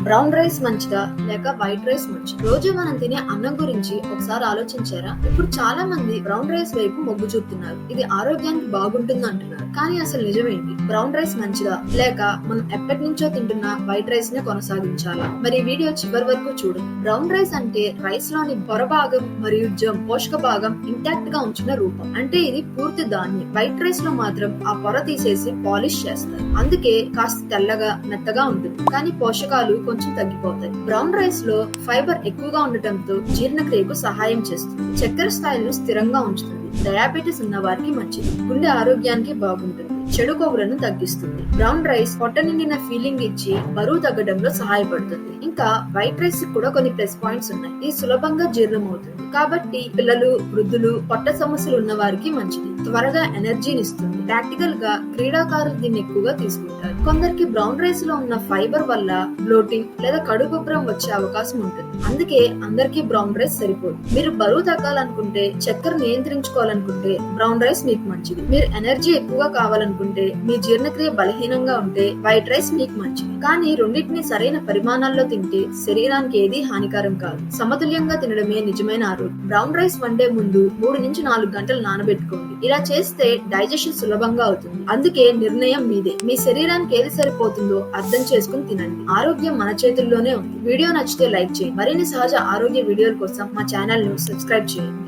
Brown rice మంచిదా లేక white rice మంచిదా? రోజు మనం తినే అన్నం గురించి ఒకసారి ఆలోచించారా? ఇప్పుడు చాలా మంది బ్రౌన్ రైస్ వైపు మొగ్గు చూపుతున్నారు. ఇది ఆరోగ్యానికి బాగుంటుంది అంటున్నారు. కానీ అసలు నిజమేంటి? బ్రౌన్ రైస్ మంచిదా లేక మనం ఎప్పటి నుంచో తింటున్న వైట్ రైస్ నే కొనసాగించాలా? మరి ఈ వీడియో చివరి వరకు చూడండి. బ్రౌన్ రైస్ అంటే రైస్ లోని పొర భాగం మరియు పోషక భాగం ఇంటాక్ట్ గా ఉంచిన రూపం. అంటే ఇది పూర్తి ధాన్యం. వైట్ రైస్ లో మాత్రం ఆ పొర తీసేసి పాలిష్ చేస్తారు. అందుకే కాస్త తెల్లగా మెత్తగా ఉంటుంది. కానీ పోషకాలు కొంచెం తగ్గిపోతాయి. బ్రౌన్ రైస్ లో ఫైబర్ ఎక్కువగా ఉండటంతో జీర్ణక్రియకు సహాయం చేస్తుంది. చక్కెర స్థాయిలను స్థిరంగా ఉంచుతుంది. డయాబెటిస్ ఉన్న వారికి మంచిది. గుండె ఆరోగ్యానికి బాగుంటుంది. చెడు కొవ్వులను తగ్గిస్తుంది. బ్రౌన్ రైస్ పొట్ట నిండిన ఫీలింగ్ ఇచ్చి బరువు తగ్గడంలో సహాయపడుతుంది. ఇంకా వైట్ రైస్ కూడా కొన్ని ప్లస్ పాయింట్స్ ఉన్నాయి. ఇది సులభంగా జీర్ణం అవుతుంది కాబట్టి పిల్లలు, వృద్ధులు, పొట్ట సమస్యలు ఉన్న వారికి మంచిది. త్వరగా ఎనర్జీని ఇస్తుంది. ప్రాక్టికల్ గా క్రీడాకారులు దీన్ని ఎక్కువగా తీసుకుంటారు. కొందరికి బ్రౌన్ రైస్ లో ఉన్న ఫైబర్ వల్ల బ్లోటింగ్ లేదా కడుపుబ్బరం వచ్చే అవకాశం ఉంటుంది. అందుకే అందరికీ బ్రౌన్ రైస్ సరిపోదు. మీరు బరువు తగ్గాలనుకుంటే, చక్కెర నియంత్రించుకోవాలనుకుంటే బ్రౌన్ రైస్ మీకు మంచిది. మీరు ఎనర్జీ ఎక్కువగా కావాలనుకుంటే, మీ జీర్ణక్రియ బలహీనంగా ఉంటే వైట్ రైస్ మీకు మంచిది. కానీ రెండింటిని సరైన పరిమాణాల్లో తింటే శరీరానికి ఏది హానికరం కాదు. సమతుల్యంగా తినడమే నిజమైన ఆరోగ్యం. బ్రౌన్ రైస్ వండే ముందు 3 నుంచి 4 గంటలు నానబెట్టుకోండి. ఇలా చేస్తే డైజెషన్ సులభంగా అవుతుంది. అందుకే నిర్ణయం మీదే. మీ శరీరానికి ఏది సరిపోతుందో అర్థం చేసుకుని తినండి. ఆరోగ్యం మన చేతుల్లోనే ఉంది. వీడియో నచ్చితే లైక్ చేయండి. మరిన్ని సహజ ఆరోగ్య వీడియోల కోసం మా ఛానల్ ను సబ్స్క్రైబ్ చేయండి.